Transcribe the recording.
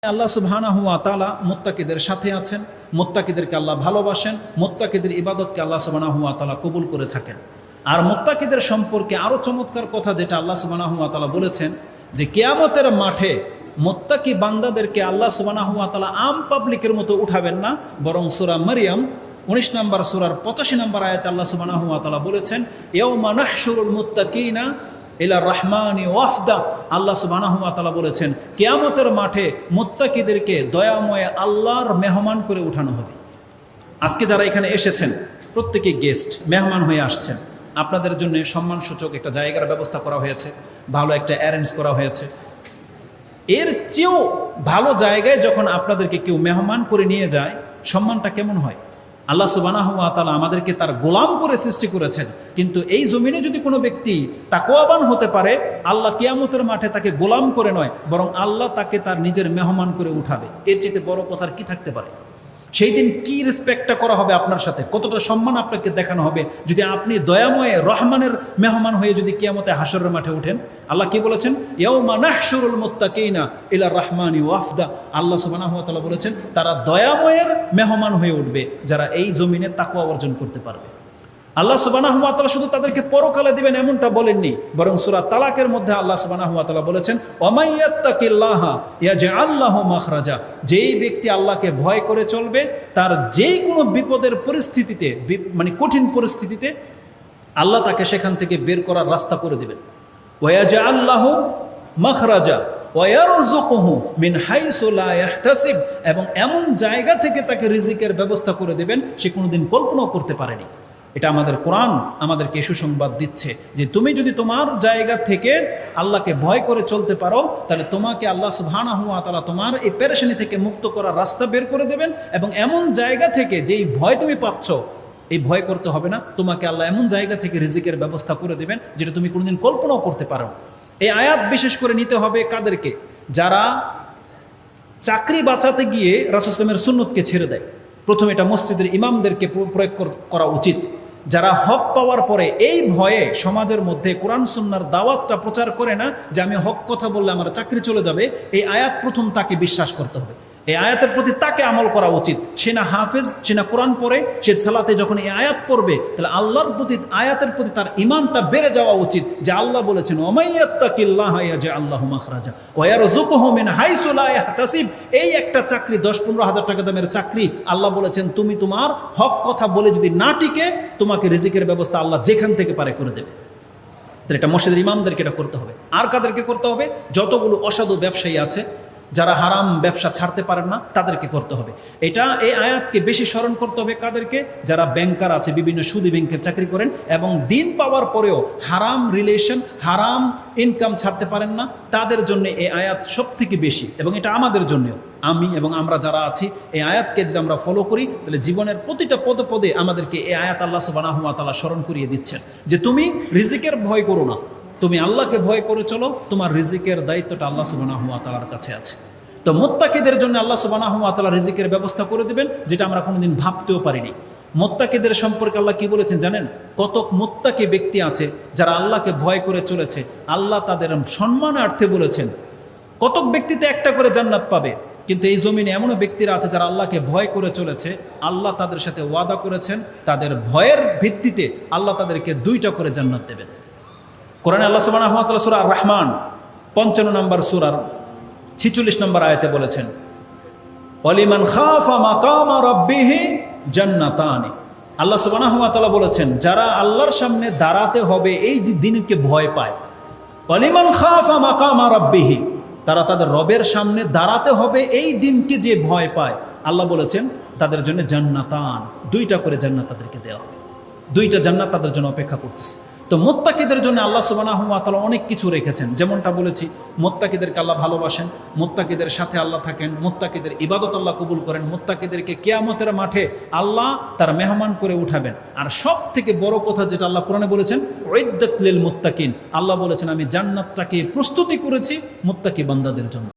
আল্লাহ সুবহানাহু ওয়া তাআলা মুত্তাকিদের সাথে আছেন, মুত্তাকিদেরকে আল্লাহ ভালোবাসেন, মুত্তাকিদের ইবাদতকে আল্লাহ সুবহানাহু ওয়া তাআলা কবুল করে থাকেন। আর মুত্তাকিদের সম্পর্কে আরও চমৎকার কথা যেটা আল্লাহ সুবহানাহু ওয়া তাআলা বলেছেন যে কিয়ামতের মাঠে মুত্তাকি বান্দাদেরকে আল্লাহ সুবহানাহু ওয়া তাআলা আম পাবলিকের মতো উঠাবেন না, বরং সূরা মারইয়াম 19 নম্বর সূরার 85 নম্বর আয়াতে আল্লাহ সুবহানাহু ওয়া তাআলা বলেছেন ইয়াউমা নাহশুরুল মুত্তাকিনা ইলা রহমানি ওয়াফদা। আল্লাহ সুবহানাহু ওয়া তাআলা বলেছেন কিয়ামতের মাঠে মুত্তাকিদেরকে দয়াময় আল্লাহর মেহমান করে উঠানো হবে। আজকে যারা এখানে এসেছেন প্রত্যেকে গেস্ট, মেহমান হয়ে আসছেন, আপনাদের জন্য সম্মানসূচক একটা জায়গার ব্যবস্থা করা হয়েছে, ভালো একটা অ্যারেঞ্জ করা হয়েছে। এর চেয়েও ভালো জায়গায় যখন আপনাদেরকে কেউ মেহমান করে নিয়ে যায়, সম্মানটা কেমন হয়? আল্লাহ সুবহানাহু ওয়া তাআলা আমাদেরকে তার গোলাম করে সৃষ্টি করেছেন, কিন্তু এই জমিনে যদি কোনো ব্যক্তি তাকওয়াবান হতে পারে, আল্লাহ কিয়ামতের মাঠে তাকে গোলাম করে নয়, বরং আল্লাহ তাকে তার নিজের মেহমান করে উঠাবে। এর চেয়ে বড় কথার কি থাকতে পারে? সেই দিন কি রেসপেক্টটা করা হবে আপনার সাথে, কতটা সম্মান আপনাকে দেখানো হবে যদি আপনি দয়াময় রহমানের মেহমান হয়ে যদি কিয়ামতে হাশরের মাঠে ওঠেন। আল্লাহ কি বলেছেন? ইয়াউমা নাহশুরুল মুত্তাকিনা ইলা রহমানি ওয়াফদা। আল্লাহ সুবহানাহু ওয়া তাআলা বলেছেন তারা দয়াময়ের মেহমান হয়ে উঠবে যারা এই জমিনে তাকওয়া অর্জন করতে পারবে। আল্লাহ সুবহানাহু ওয়া তাআলা শুধু তাদেরকে পরকালে দিবেন এমনটা বলেননি, বরং সূরা তালাকের মধ্যে আল্লাহ সুবহানাহু ওয়া তাআলা বলেছেন ওয়ামাই ইয়াত্তাকিল্লাহা ইয়াজআল লাহু মাখরাজা। যেই ব্যক্তি আল্লাহকে ভয় করে চলবে তার যেই কোনো বিপদের পরিস্থিতিতে, মানে কঠিন পরিস্থিতিতে, আল্লাহ তাকে সেখান থেকে বের করার রাস্তা করে দেবেন। ওয়াজআল লাহু মাখরাজা ওয়ারযুকুহু মিন হাইসু লা ইয়াহতাসিব। এবং এমন জায়গা থেকে তাকে রিজিকের ব্যবস্থা করে দেবেন সে কোনোদিন কল্পনাও করতে পারেনি। এটা আমাদের কোরআন আমাদেরকে সুসংবাদ দিচ্ছে যে তুমি যদি তোমার জায়গা থেকে আল্লাহকে ভয় করে চলতে পারো, তাহলে তোমাকে আল্লাহ সুবহানাহু ওয়া তাআলা তোমার এই পেরেশানি থেকে মুক্ত করার রাস্তা বের করে দেবেন। এবং এমন জায়গা থেকে যেই ভয় তুমি পাচ্ছ, এই ভয় করতে হবে না, তোমাকে আল্লাহ এমন জায়গা থেকে রিজিকের ব্যবস্থা করে দেবেন যেটা তুমি কোনোদিন কল্পনাও করতে পারো। এই আয়াত বিশেষ করে নিতে হবে কাদেরকে? যারা চাকরি বাঁচাতে গিয়ে রাসূল সাল্লাল্লাহু আলাইহি ওয়াসাল্লামের সুন্নতকে ছেড়ে দেয়। প্রথমে এটা মসজিদের ইমামদেরকে প্রয়োগ করা উচিত। যারা হক পাওয়ার পরে এই ভয়ে সমাজের মধ্যে কোরআন সুন্নাহর দাওয়াতটা প্রচার করে না যে আমি হক কথা বললে আমার চাকরি চলে যাবে, এই আয়াত প্রথম তাকে বিশ্বাস করতে হবে, এই আয়াতের প্রতি তাকে আমল করা উচিত। সে না হাফেজ, সে না কোরআন পড়ে, সে সালাতে যখন এই আয়াত পড়বে তাহলে আল্লাহর প্রতি, আয়াতের প্রতি তার ঈমানটা বেড়ে যাওয়া উচিত যে আল্লাহ বলেছেন ওয়ামাই ইয়াত্তাকিল্লাহা ইয়াজআল লাহু মাখরাজা ওয়া ইয়ারযুকুহু মিন হাইসু লা ইয়াহতাসিব। এই একটা চাকরি 10-15 হাজার টাকা দামের চাকরি, আল্লাহ বলেছেন তুমি তোমার হক কথা বলে যদি না টিকে, তোমাকে রিজিকের ব্যবস্থা আল্লাহ যেখান থেকে পারে করে দেবে। তাহলে এটা মসজিদের ইমামদেরকে এটা করতে হবে। আর কাদেরকে করতে হবে? যতগুলো অসাধু ব্যবসায়ী আছে যারা হারাম ব্যবসা ছাড়তে পারেন না, তাদেরকে করতে হবে। এই আয়াতকে বেশি স্মরণ করতে হবে কাদেরকে? যারা ব্যাংকার আছে, বিভিন্ন সুদী ব্যাংকের চাকরি করেন এবং দিন পাওয়ার পরেও হারাম রিলেশন, হারাম ইনকাম ছাড়তে পারেন না, তাদের জন্য এই আয়াত সব থেকে বেশি। এবং এটা আমাদের জন্যও, আমি এবং আমরা যারা আছি, এই আয়াতকে যদি আমরা ফলো করি তাহলে জীবনের প্রতিটা পদে পদে আমাদেরকে এই আয়াত আল্লাহ সুবহানাহু ওয়া তাআলা স্মরণ করিয়ে দিচ্ছেন যে তুমি রিজিকের ভয় করো না, তুমি আল্লাহকে ভয় করে চলো, তোমার রিজিকের দায়িত্বটা আল্লাহ সুবহানাহু ওয়া তাআলার কাছে আছে। তো মুত্তাকিদের জন্য আল্লাহ সুবহানাহু ওয়া তাআলা রিজিকের ব্যবস্থা করে দেবেন যেটা আমরা কোনোদিন ভাবতেও পারিনি। মুত্তাকিদের সম্পর্কে আল্লাহ কি বলেছেন জানেন? কত মুত্তাকি ব্যক্তি আছে যারা আল্লাহকে ভয় করে চলেছে, আল্লাহ তাদের সম্মানার্থে বলেছেন কতক ব্যক্তিতে একটা করে জান্নাত পাবে। কিন্তু এই জমিনে এমনও ব্যক্তিরা আছে যারা আল্লাহকে ভয় করে চলেছে, আল্লাহ তাদের সাথে ওয়াদা করেছেন তাদের ভয়ের ভিত্তিতে আল্লাহ তাদেরকে 2টা করে জান্নাত দেবেন। কোরআনে আল্লাহ সুবহানাহু ওয়া তাআলা সূরা আর-রহমান 55 নম্বর সূরার 46 নম্বর আয়াতে বলেছেন ওয়ালিমান খাফা মাকামা রাব্বিহি জান্নাতানি। আল্লাহ সুবহানাহু ওয়া তাআলা বলেছেন যারা আল্লাহর সামনে দাঁড়াতে হবে এই যে দিনকে ভয় পায়, ওয়ালিমান খাফা মাকামা রাব্বিহি, তারা তাদের রবের সামনে দাঁড়াতে হবে এই দিনকে যে ভয় পায়, আল্লাহ বলেছেন তাদের জন্য জান্নাতান, 2টা করে জান্নাত তাদেরকে দেওয়া হবে। 2টা জান্নাত তাদের জন্য অপেক্ষা করতেছে। তো মুত্তাকিদের জন্য আল্লাহ সুবহানাহু ওয়া তাআলা অনেক কিছু রেখেছেন। যেমনটা বলেছি, মুত্তাকিদেরকে আল্লাহ ভালোবাসেন, মুত্তাকিদের সাথে আল্লাহ থাকেন, মুত্তাকিদের ইবাদত আল্লাহ কবুল করেন, মুত্তাকিদেরকে কিয়ামতের মাঠে আল্লাহ তার মেহমান করে উঠাবেন। আর সব থেকে বড় কথা যেটা আল্লাহ কোরআনে বলেছেন উইদ্দাত লিল মুত্তাকিন, আল্লাহ বলেছেন আমি জান্নাতটাকে প্রস্তুতি করেছি মুত্তাকি বান্দাদের জন্য।